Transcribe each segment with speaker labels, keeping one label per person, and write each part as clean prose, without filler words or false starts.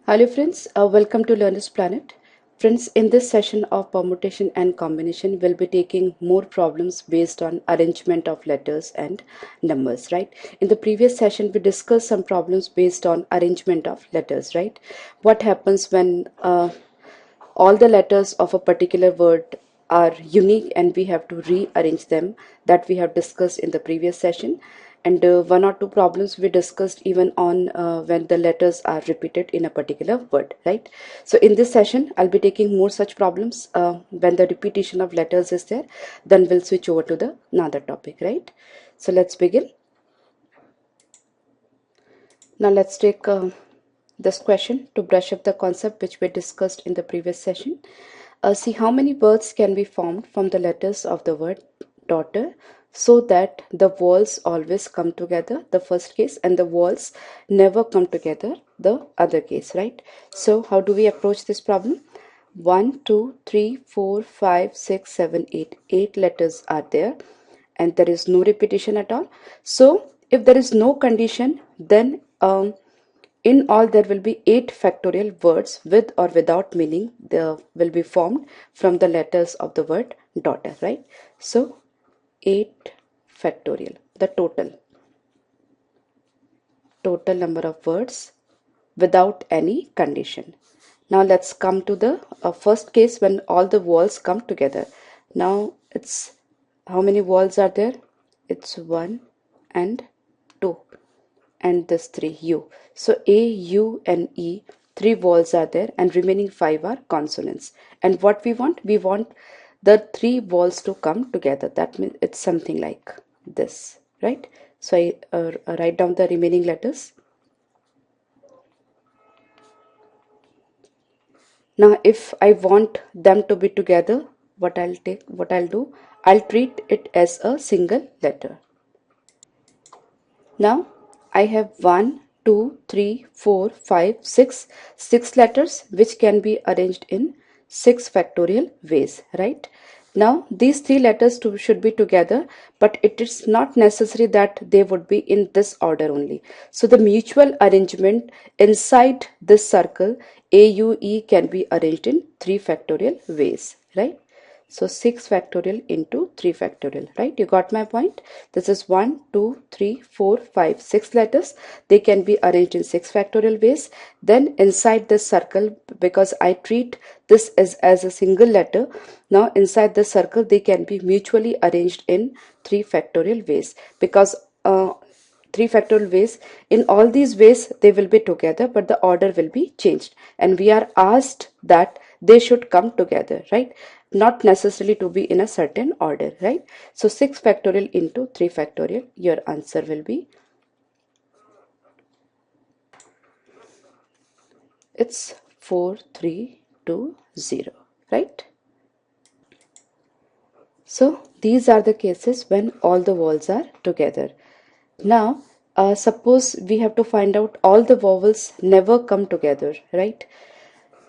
Speaker 1: Hello friends, welcome to Learner's Planet. Friends, in this session of permutation and combination, we'll be taking more problems based on arrangement of letters and numbers, right? In the previous session, we discussed some problems based on arrangement of letters, right? What happens when all the letters of a particular word are unique and we have to rearrange them, that we have discussed in the previous session. And one or two problems we discussed even on when the letters are repeated in a particular word, right? So in this session I'll be taking more such problems when the repetition of letters is there. Then we'll switch over to the another topic, right? So let's begin. Now let's take this question to brush up the concept which we discussed in the previous session. See how many words can be formed from the letters of the word daughter so that the vowels always come together, the first case, and the vowels never come together, the other case, right? So how do we approach this problem? 1, 2, 3, 4, 5, 6, 7, 8. 8 letters are there and there is no repetition at all. So if there is no condition, then in all there will be 8 factorial words with or without meaning. They will be formed from the letters of the word daughter, right? So 8 factorial, the total number of words without any condition. Now let's come to the first case when all the vowels come together. Now it's how many vowels are there? It's 1 and 2 and this 3 U. So A, U and E, 3 vowels are there and remaining 5 are consonants. And what we want? We want the 3 vowels to come together. That means it's something like this, right? So I write down the remaining letters. Now if I want them to be together, what I'll do, I'll treat it as a single letter. Now I have 1, 2, 3, 4, 5, 6, 6 letters which can be arranged in 6 factorial ways, right? Now these 3 letters should be together, but it is not necessary that they would be in this order only. So the mutual arrangement inside this circle AUE can be arranged in 3 factorial ways, right? So 6 factorial into 3 factorial, right? You got my point? This is 1, 2, 3, 4, 5, 6 letters. They can be arranged in 6 factorial ways. Then inside this circle, because I treat this as a single letter, now inside this circle they can be mutually arranged in 3 factorial ways, because 3 factorial ways, in all these ways they will be together but the order will be changed, and we are asked that they should come together, right? Not necessarily to be in a certain order, right? So 6 factorial into 3 factorial, your answer will be, it's 4320, right? So these are the cases when all the vowels are together. Now suppose we have to find out all the vowels never come together, right?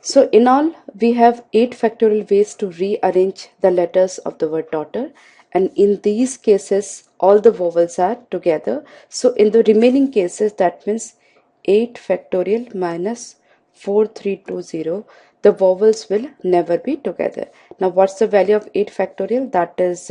Speaker 1: So in all, we have 8 factorial ways to rearrange the letters of the word daughter, and in these cases all the vowels are together. So in the remaining cases, that means 8 factorial minus 4320, the vowels will never be together. Now what's the value of 8 factorial? That is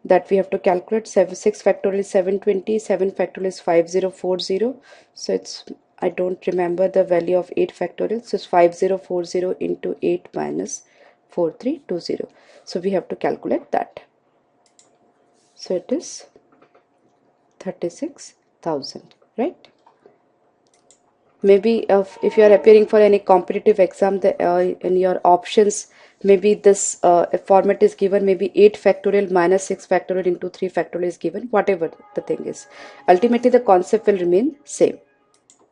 Speaker 1: that we have to calculate. 6 factorial is 720, 7 factorial is 5040. So it's, I don't remember the value of 8 factorial. So it's 5040 into 8 minus 4320. So we have to calculate that. So it is 36,000, right? Maybe if you are appearing for any competitive exam, in your options, maybe this format is given, maybe 8 factorial minus 6 factorial into 3 factorial is given, whatever the thing is. Ultimately the concept will remain same.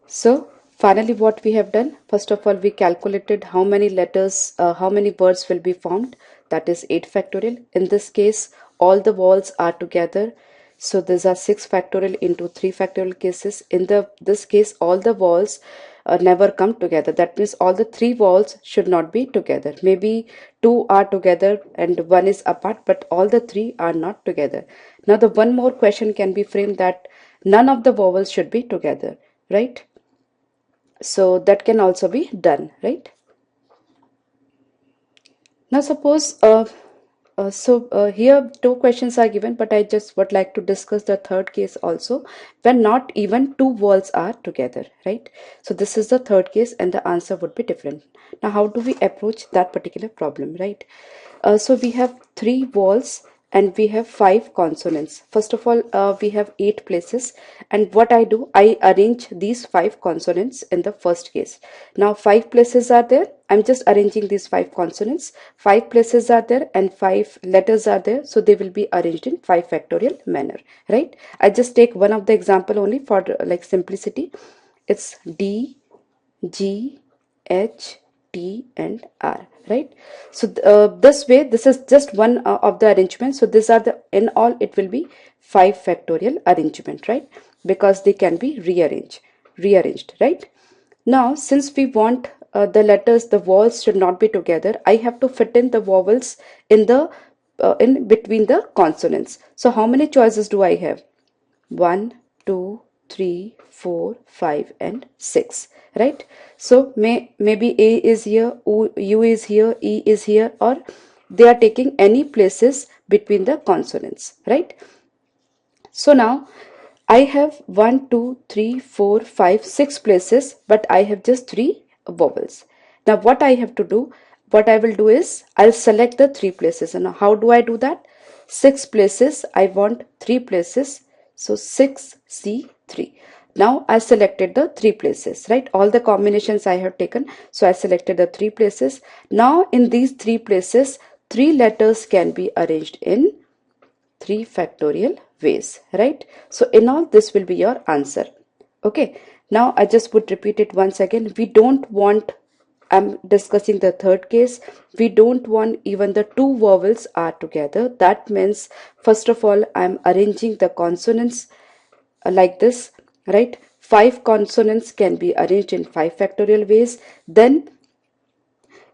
Speaker 1: So finally what we have done, first of all we calculated how many letters, how many words will be formed, that is 8 factorial. In this case all the vowels are together, so these are 6 factorial into 3 factorial cases. In this case all the vowels never come together, that means all the 3 vowels should not be together. Maybe 2 are together and 1 is apart, but all the 3 are not together. Now the one more question can be framed, that none of the vowels should be together, right? So that can also be done, right? Now suppose here two questions are given, but I just would like to discuss the third case also, when not even two walls are together, right? So this is the third case and the answer would be different. Now how do we approach that particular problem, right? So we have three walls and we have five consonants. First of all, we have 8 places, and what I do, I arrange these five consonants in the first case. Now 5 places are there. I'm just arranging these five consonants. 5 places are there and 5 letters are there, so they will be arranged in 5 factorial manner, right? I just take one of the example only for like simplicity. It's D, G, H, T and R, right? So this way, this is just one of the arrangements. So these are the, in all it will be 5 factorial arrangement, right? Because they can be rearranged, right? Now since we want the letters, the vowels should not be together, I have to fit in the vowels in the in between the consonants. So how many choices do I have? 1, 2, 3, 4, 5 and 6, right? So maybe A is here, U is here, E is here, or they are taking any places between the consonants, right? So now I have 1, 2, 3, 4, 5, 6 places, but I have just 3 vowels. Now what I have to do, what I will do is I'll select the 3 places. And now how do I do that? 6 places, I want 3 places. So 6C3. Now I selected the 3 places, right? All the combinations I have taken. So I selected the 3 places. Now in these 3 places, 3 letters can be arranged in 3 factorial ways, right? So in all, this will be your answer. Okay, now I just would repeat it once again. We don't want, I'm discussing the third case, we don't want even the two vowels are together. That means first of all I'm arranging the consonants like this, right? 5 consonants can be arranged in 5 factorial ways. Then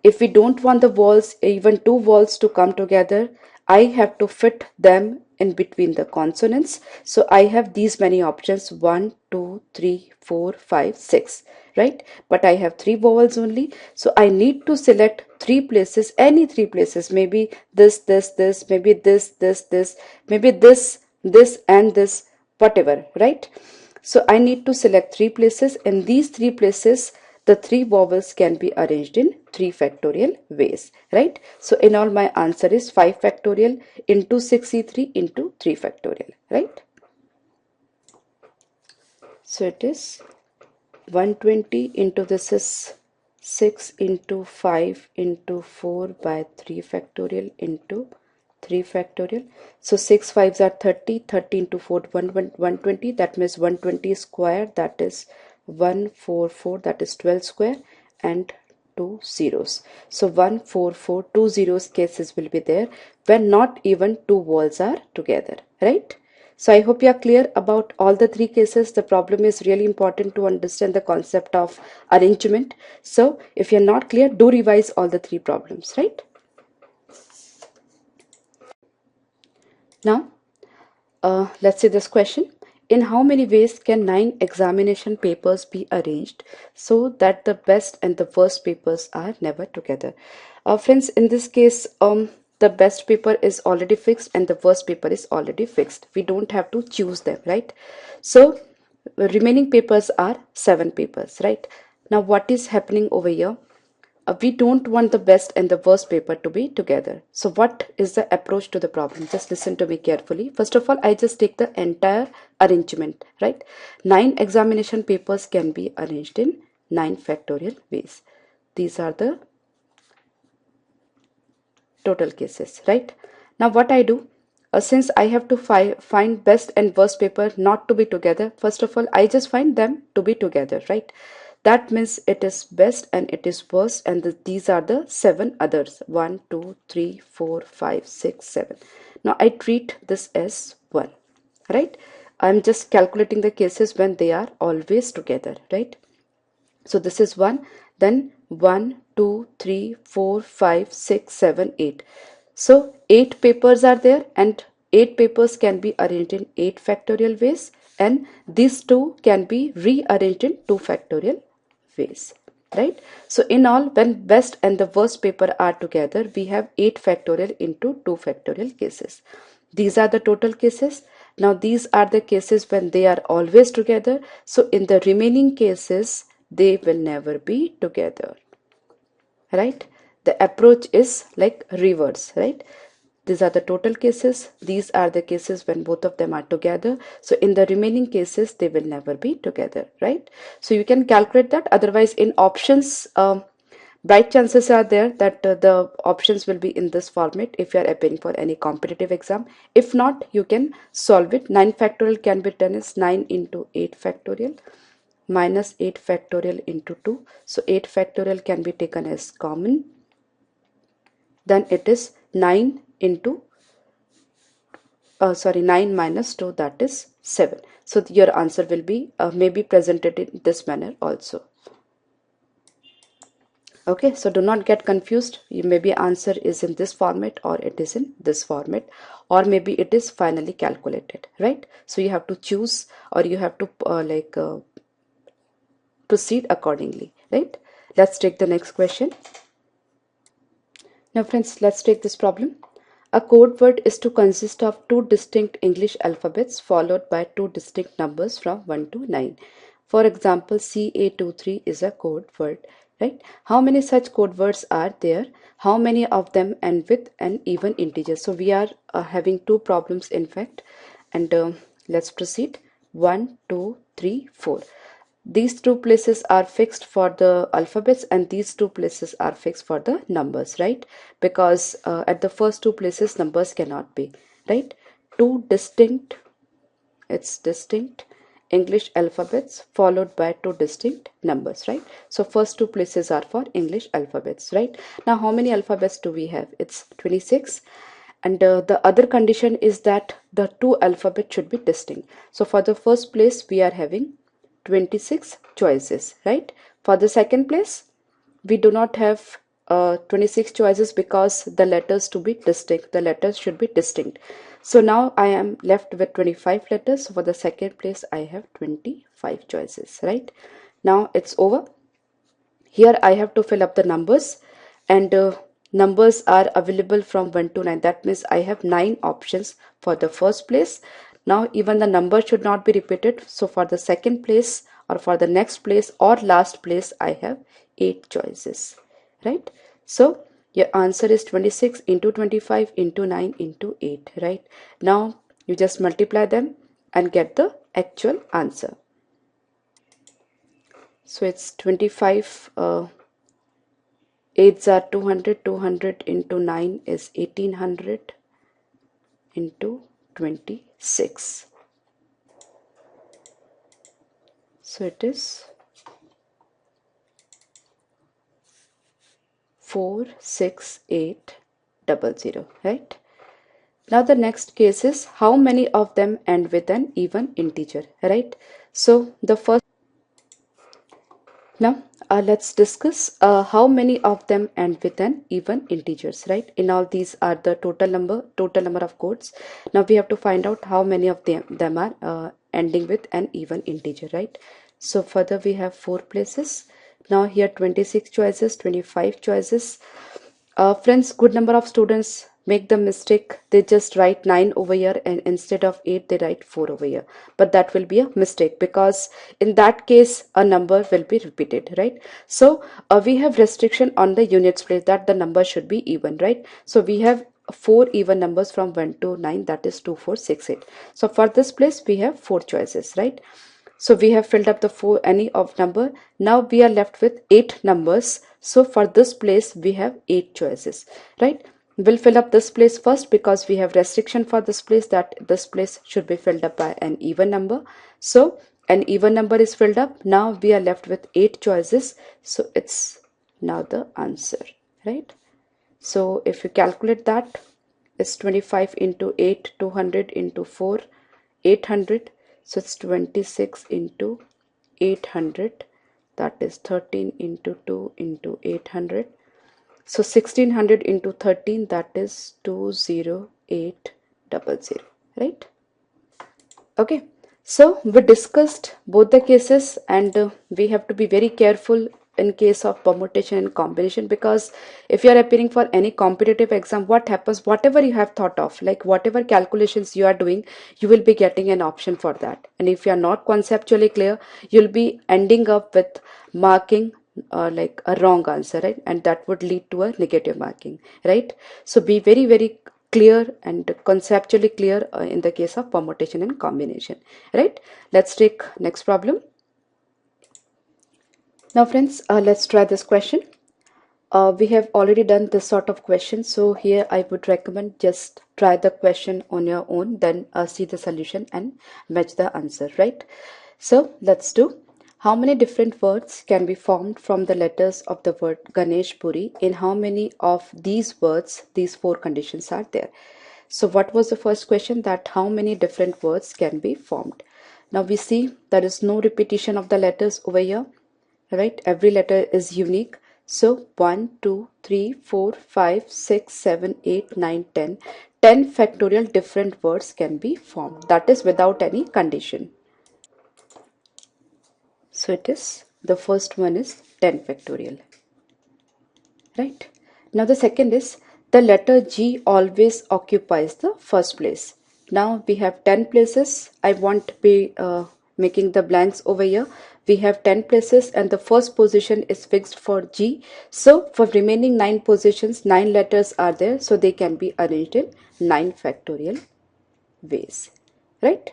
Speaker 1: if we don't want the walls, even two walls to come together, I have to fit them in between the consonants. So I have these many options: 1, 2, 3, 4, 5, 6, right? But I have 3 vowels only. So I need to select 3 places, any 3 places, maybe this, maybe this, maybe this and this, whatever, right? So I need to select 3 places. In these 3 places, the 3 vowels can be arranged in 3 factorial ways, right? So in all, my answer is 5 factorial into 6e3 into 3 factorial, right? So it is 120 into, this is 6 into 5 into 4 by 3 factorial into 3 factorial. So 6 5s are 30, 30 into 4, 120, that means 120 square, that is 144, that is 12 square, and 2 zeros. So 144, 2 zeros cases will be there when not even two walls are together, right? So I hope you are clear about all the 3 cases. The problem is really important to understand the concept of arrangement. So if you're not clear, do revise all the 3 problems, right? Now, let's see this question. In how many ways can 9 examination papers be arranged so that the best and the worst papers are never together? Friends, in this case, the best paper is already fixed and the worst paper is already fixed. We don't have to choose them, right? So remaining papers are 7 papers, right? Now what is happening over here? We don't want the best and the worst paper to be together. So what is the approach to the problem? Just listen to me carefully. First of all, I just take the entire arrangement, right? 9 examination papers can be arranged in 9 factorial ways. These are the total cases, right? Now what I do, since I have to find best and worst paper not to be together, first of all I just find them to be together, right? That means it is best and it is worst, and these are the 7 others: 1 2 3 4 5 6 7. Now I treat this as 1, right? I'm just calculating the cases when they are always together, right? So this is 1, then 1, 2, 3, 4, 5, 6, 7, 8. So 8 papers are there, and 8 papers can be arranged in 8 factorial ways, and these two can be rearranged in 2 factorial ways, right? So in all, when best and the worst paper are together, we have 8 factorial into 2 factorial cases. These are the total cases. Now these are the cases when they are always together. So in the remaining cases, they will never be together, right? The approach is like reverse, right? These are the total cases. These are the cases when both of them are together. So in the remaining cases, they will never be together, right? So you can calculate that. Otherwise, in options, bright chances are there that the options will be in this format if you are appearing for any competitive exam. If not, you can solve it. 9 factorial can be done as 9 into 8 factorial minus 8 factorial into 2. So 8 factorial can be taken as common. Then it is 9 into 9 minus 2, that is 7. So your answer will be maybe presented in this manner also. Okay, so do not get confused. Maybe answer is in this format, or it is in this format, or maybe it is finally calculated, right? So you have to choose, or you have to proceed accordingly, right? Let's take the next question. Now friends, let's take this problem. A code word is to consist of 2 distinct English alphabets followed by 2 distinct numbers from 1 to 9. For example, CA23 is a code word, right? How many such code words are there? How many of them end with an even integer? So we are having 2 problems in fact, and let's proceed. 1, 2, 3, 4. These 2 places are fixed for the alphabets, and these 2 places are fixed for the numbers, right? Because at the first 2 places numbers cannot be, right? 2 distinct, it's distinct English alphabets followed by 2 distinct numbers, right? So first 2 places are for English alphabets, right? Now how many alphabets do we have? It's 26. And the other condition is that the 2 alphabets should be distinct. So for the first place we are having 26 choices, right? For the second place, we do not have 26 choices because the letters to be distinct, the letters should be distinct. So now I am left with 25 letters. For the second place, I have 25 choices, right? Now it's over. Here I have to fill up the numbers, and numbers are available from 1 to 9. That means I have 9 options for the first place. Now even the number should not be repeated. So for the second place, or for the next place, or last place, I have 8 choices, right? So your answer is 26 into 25 into 9 into 8, right? Now you just multiply them and get the actual answer. So it's 25 8s are 200, 200 into 9 is 1800 into 26. So it is 46800, right? Now the next case is how many of them end with an even integer, right? So the first, now let's discuss how many of them end with an even integers, right? In all, these are the total number of codes. Now we have to find out how many of them are ending with an even integer, right? So further we have 4 places. Now here 26 choices, 25 choices. Friends, good number of students make the mistake. They just write 9 over here, and instead of 8 they write 4 over here. But that will be a mistake, because in that case a number will be repeated, right? So we have restriction on the units place that the number should be even, right? So we have 4 even numbers from 1 to 9, that is 2, 4, 6, 8. So for this place we have 4 choices, right? So we have filled up the 4 any of number. Now we are left with 8 numbers. So for this place we have 8 choices, right? We'll fill up this place first because we have restriction for this place, that this place should be filled up by an even number. So an even number is filled up. Now we are left with 8 choices. So it's now the answer, right? So if you calculate that, it's 25 into 8, 200 into 4, 800. So it's 26 into 800, that is 13 into 2 into 800. So 1600 into 13, that is 20800, right? Okay, So we discussed both the cases, and we have to be very careful in case of permutation and combination, because if you are appearing for any competitive exam, what happens, whatever you have thought of, like whatever calculations you are doing, you will be getting an option for that. And if you are not conceptually clear, you'll be ending up with marking like a wrong answer, right? And that would lead to a negative marking, right? So be very, very clear and conceptually clear in the case of permutation and combination, right? Let's take next problem. Now friends, let's try this question. We have already done this sort of question, so here I would recommend just try the question on your own, then see the solution and match the answer, right? So let's do. How many different words can be formed from the letters of the word Ganesh Puri? In how many of these words these four conditions are there? So what was the first question? That how many different words can be formed? Now we see there is no repetition of the letters over here, right? Every letter is unique. So 1, 2, 3, 4, 5, 6, 7, 8, 9, 10. 10 factorial different words can be formed. That is without any condition. So it is, the first one is 10 factorial, right? Now the second is the letter G always occupies the first place. Now we have 10 places. I won't be making the blanks over here. We have 10 places and the first position is fixed for G. So for remaining 9 positions, 9 letters are there. So they can be arranged in 9 factorial ways, right?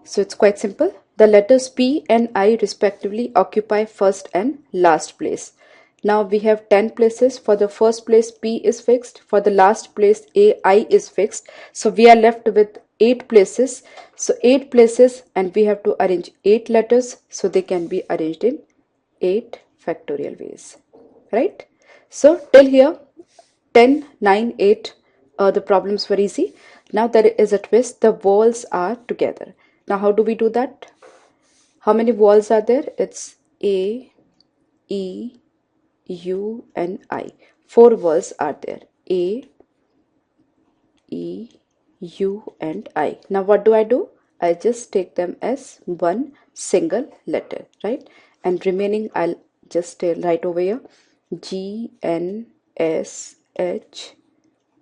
Speaker 1: So it's quite simple. The letters P and I respectively occupy first and last place. Now we have 10 places. For the first place P is fixed. For the last place I is fixed. So we are left with 8 places. So 8 places and we have to arrange 8 letters. So they can be arranged in 8 factorial ways. Right? So till here 10, 9, 8, the problems were easy. Now there is a twist. The vowels are together. Now how do we do that? How many vowels are there? It's A, E, U and I. 4 vowels are there. A, E, U and I. Now what do? I just take them as one single letter, right? And remaining I'll just write over here G, N, S, H,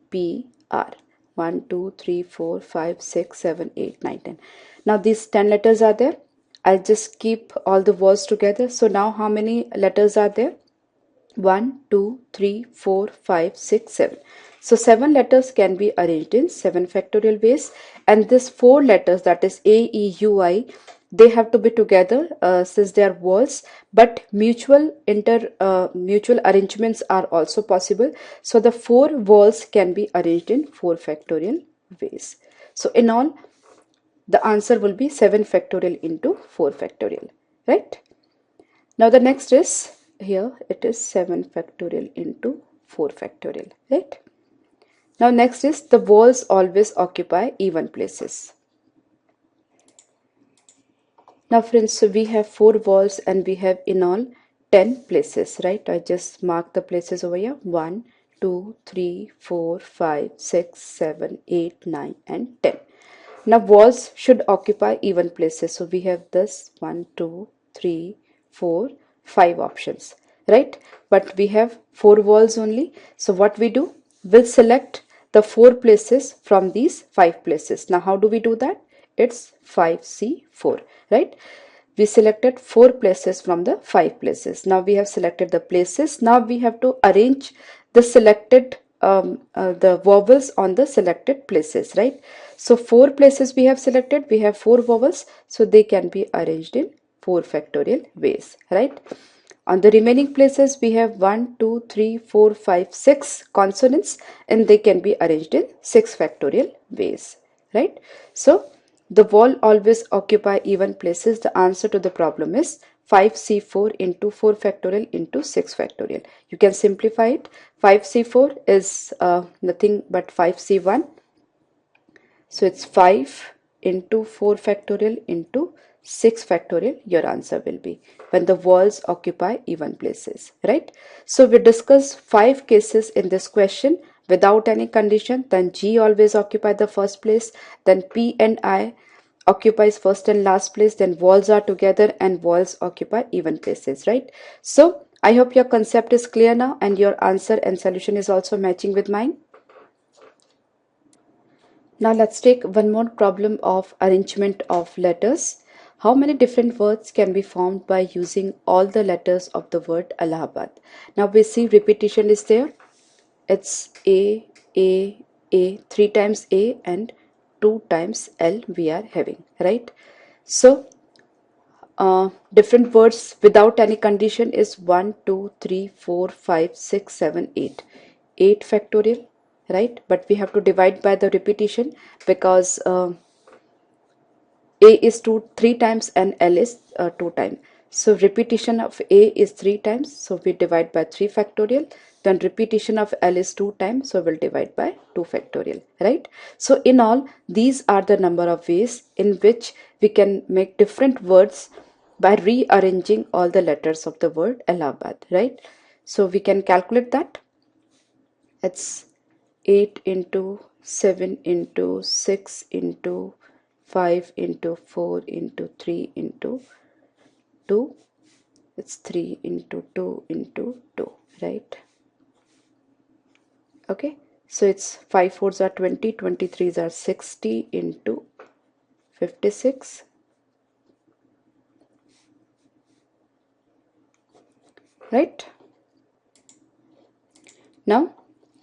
Speaker 1: P, R. 1, 2, 3, 4, 5, 6, 7, 8, 9, 10. Now these 10 letters are there. I'll just keep all the words together. So now how many letters are there? 1, 2, 3, 4, 5, 6, 7. So 7 letters can be arranged in 7 factorial ways, and this 4 letters, that is A, E, U, I, they have to be together since they are words, but mutual arrangements are also possible. So the 4 words can be arranged in 4 factorial ways. So in all, the answer will be 7 factorial into 4 factorial, right? Now the next is, here it is 7 factorial into 4 factorial, right? Now next is the vowels always occupy even places. Now friends, so we have 4 vowels and we have in all 10 places, right? I just mark the places over here. 1, 2, 3, 4, 5, 6, 7, 8, 9 and 10. Now vowels should occupy even places. So we have this 1, 2, 3, 4, 5 options, right? But we have 4 vowels only. So what we do? We'll select the 4 places from these 5 places. Now how do we do that? It's 5C4, right? We selected 4 places from the 5 places. Now we have selected the places. Now we have to arrange the selected the vowels on the selected places, right? So 4 places we have selected. We have 4 vowels, so they can be arranged in 4 factorial ways, right? On the remaining places we have 1, 2, 3, 4, 5, 6 consonants, and they can be arranged in 6 factorial ways, right? So the vowel always occupy even places. The answer to the problem is 5C4 into 4 factorial into 6 factorial. You can simplify it. 5C4 is nothing but 5C1. So it's 5 into 4 factorial into 6 factorial. Your answer will be when the vowels occupy even places, right? So we discussed 5 cases in this question without any condition. Then G always occupy the first place. Then P and I occupies first and last place, then vowels are together and vowels occupy even places, right? So I hope your concept is clear now and your answer and solution is also matching with mine. Now let's take one more problem of arrangement of letters. How many different words can be formed by using all the letters of the word Allahabad? Now we see repetition is there. It's A, 3 times A and 2 times L we are having, right? So different words without any condition is 1, 2, 3, 4, 5, 6, 7, 8. 8 factorial, right? But we have to divide by the repetition because A is 3 times and L is 2 times. So repetition of A is 3 times, so we divide by 3 factorial. Then repetition of L is 2 times, so we'll divide by 2 factorial, right? So in all, these are the number of ways in which we can make different words by rearranging all the letters of the word Allahabad, right? So we can calculate that. It's 8 into 7 into 6 into 5 into 4 into 3 into 2. It's 3 into 2 into 2, right? Okay, so it's 5 fours are 20, 23s are 60 into 56, right? Now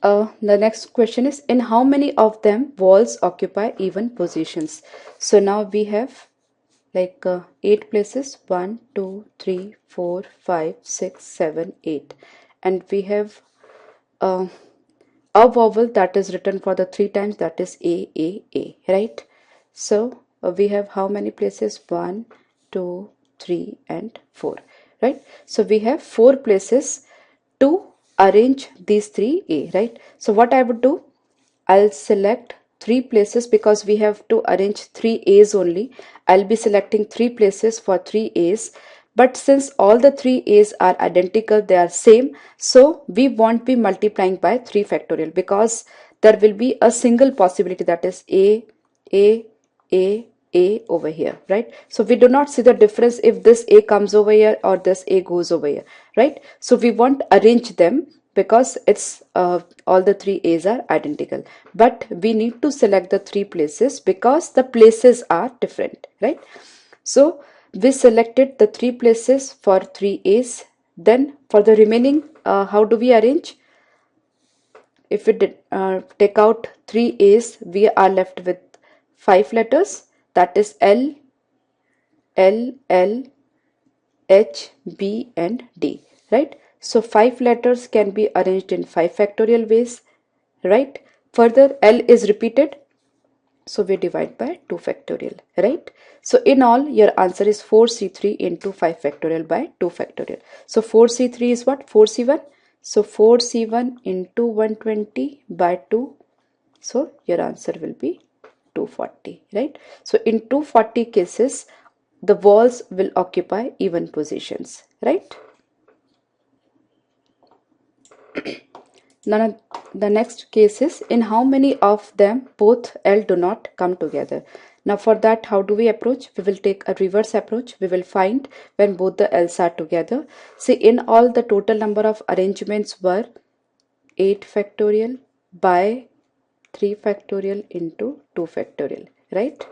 Speaker 1: the next question is, in how many of them walls occupy even positions? So now we have like 8 places, 1, 2, 3, 4, 5, 6, 7, 8, and we have uh, a vowel that is written for the 3 times, that is A, right? So we have how many places? 1, 2, 3 and 4, right? So we have 4 places to arrange these 3 A, right? So what I would do, I'll select 3 places because we have to arrange 3 A's only. I'll be selecting 3 places for 3 A's. But since all the 3 A's are identical, they are same, so we won't be multiplying by 3 factorial because there will be a single possibility, that is A, A over here, right? So we do not see the difference if this A comes over here or this A goes over here, right? So we won't arrange them because it's all the 3 A's are identical, but we need to select the 3 places because the places are different, right? So we selected the 3 places for 3 A's. Then for the remaining, how do we arrange? If we did, take out 3 A's, we are left with 5 letters, that is L, H, B and D, right? So 5 letters can be arranged in 5 factorial ways, right? Further, L is repeated, so we divide by 2 factorial, right? So in all, your answer is 4C3 into 5 factorial by 2 factorial. So 4C3 is what? 4C1. So 4C1 into 120 by 2. So your answer will be 240, right? So in 240 cases, the walls will occupy even positions, right? Now the next case is, in how many of them both L do not come together? Now for that, how do we approach? We will take a reverse approach. We will find when both the L's are together. See, in all, the total number of arrangements were 8 factorial by 3 factorial into 2 factorial, right?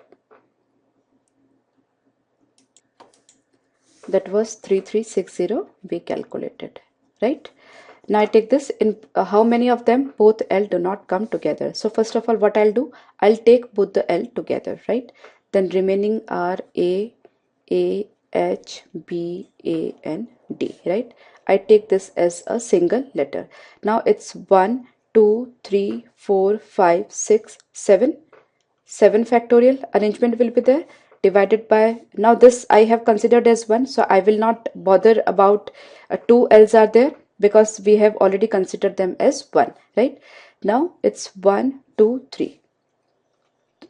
Speaker 1: That was 3360 we calculated, right? Now I take this in how many of them both L do not come together. So first of all, what I'll do, I'll take both the L together, right? Then remaining are A, H, B, A and D, right? I take this as a single letter. Now it's 1, 2, 3, 4, 5, 6, 7. 7 factorial arrangement will be there, divided by, now this I have considered as 1, so I will not bother about 2 L's are there because we have already considered them as 1, right? Now it's 1, 2, 3.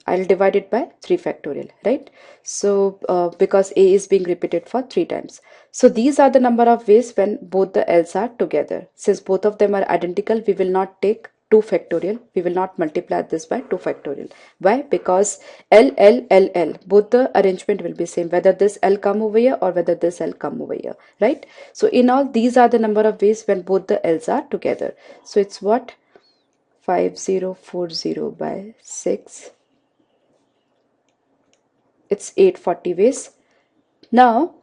Speaker 1: I'll divide it by 3 factorial, right? So because A is being repeated for 3 times. So these are the number of ways when both the L's are together. Since both of them are identical, we will not take 2 factorial. We will not multiply this by 2 factorial. Why? Because L, L, L, L, both the arrangement will be same, whether this L come over here or whether this L come over here, right? So in all, these are the number of ways when both the L's are together. So it's what? 5040 by 6. It's 840 ways. Now,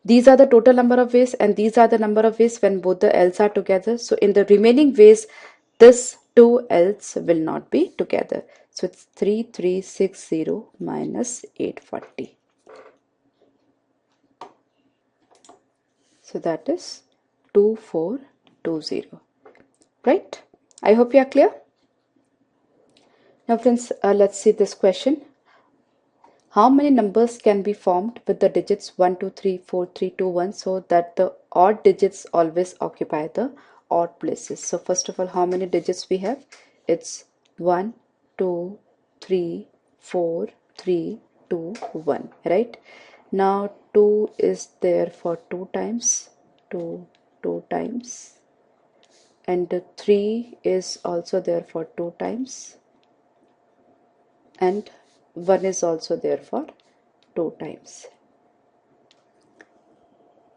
Speaker 1: these are the total number of ways and these are the number of ways when both the L's are together. So in the remaining ways, this 2 L's will not be together. So it's 3360 minus 840. So that is 2420. Right? I hope you are clear. Now friends, let's see this question. How many numbers can be formed with the digits 1, 2, 3, 4, 3, 2, 1 so that the odd digits always occupy the odd places? So first of all, how many digits we have? It's 1, 2, 3, 4, 3, 2, 1, right? Now 2 is there for 2 times, 2 times, and 3 is also there for 2 times, and 1 is also there for 2 times.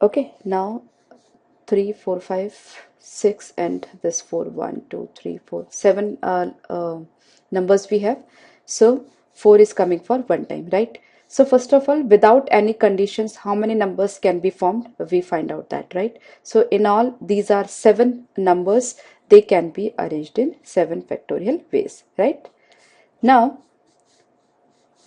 Speaker 1: Okay, now 3, 4, 5, 6 and this 4, 1, 2, 3, 4, 7 numbers we have. So 4 is coming for 1 time, right? So first of all, without any conditions, how many numbers can be formed? We find out that, right? So in all, these are 7 numbers. They can be arranged in 7 factorial ways, right? Now,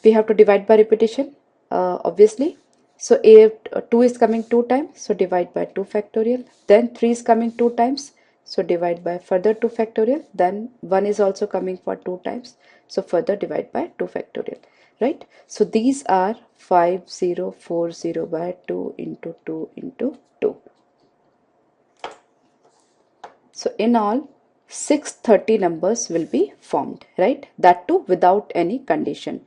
Speaker 1: we have to divide by repetition, obviously. So if 2 is coming 2 times, so divide by 2 factorial. Then 3 is coming 2 times, so divide by further 2 factorial. Then 1 is also coming for 2 times, so further divide by 2 factorial, right? So these are 5040 by 2 into 2 into 2. So in all, 630 numbers will be formed, right? That too without any condition.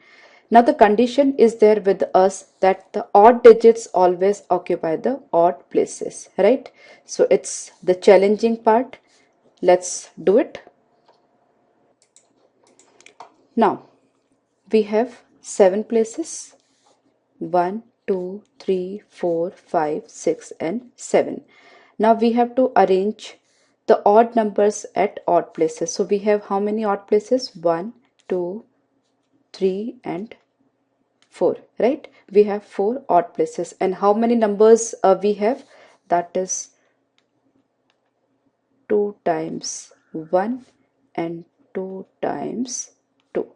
Speaker 1: Now the condition is there with us that the odd digits always occupy the odd places, right? So it's the challenging part. Let's do it. Now we have 7 places. 1, 2, 3, 4, 5, 6 and 7. Now we have to arrange the odd numbers at odd places. So we have how many odd places? 1, 2, 3 and 4, right? We have 4 odd places. And how many numbers we have? That is 2 times 1 and 2 times 2.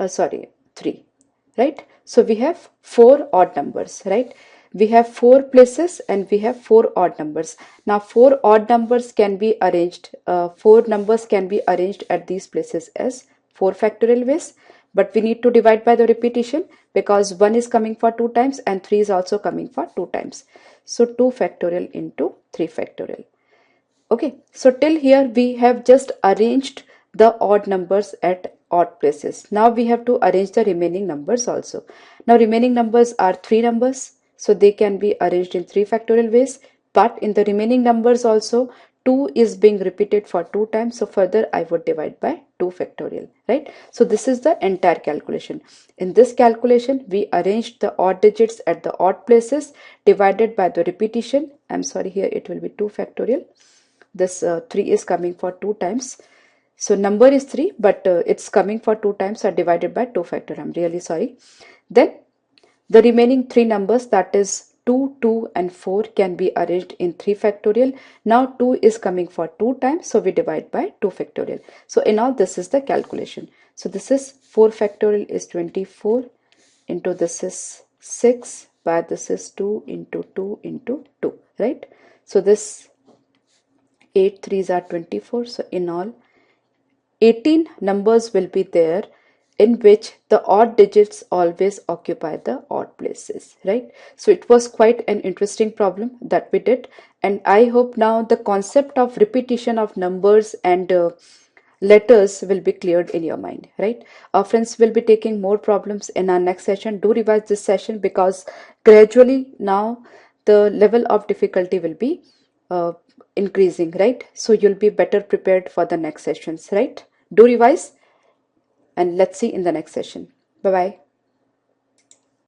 Speaker 1: Sorry, 3, right? So we have 4 odd numbers, right? We have 4 places and we have 4 odd numbers. Now 4 odd numbers can be arranged, 4 numbers can be arranged at these places as 4 factorial ways, but we need to divide by the repetition because 1 is coming for 2 times and 3 is also coming for 2 times. So 2 factorial into 3 factorial. Okay, so till here we have just arranged the odd numbers at odd places. Now we have to arrange the remaining numbers also. Now remaining numbers are 3 numbers, so they can be arranged in 3 factorial ways, but in the remaining numbers also 2 is being repeated for 2 times, so further I would divide by 2 factorial, right? So this is the entire calculation. In this calculation we arranged the odd digits at the odd places divided by the repetition. I'm sorry, here it will be 2 factorial. This 3 is coming for 2 times. So number is 3, but it's coming for 2 times, so divided by 2 factorial. I'm really sorry. Then the remaining 3 numbers, that is 2, 2 and 4, can be arranged in 3 factorial. Now 2 is coming for 2 times, so we divide by 2 factorial. So in all, this is the calculation. So this is 4 factorial is 24 into this is 6 by this is 2 into 2 into 2, right? So this 8 3s are 24. So in all, 18 numbers will be there in which the odd digits always occupy the odd places, right? So it was quite an interesting problem that we did, and I hope now the concept of repetition of numbers and letters will be cleared in your mind, right? Our friends will be taking more problems in our next session. Do revise this session because gradually now the level of difficulty will be increasing, right? So you'll be better prepared for the next sessions, right? Do revise, and let's see in the next session. Bye bye.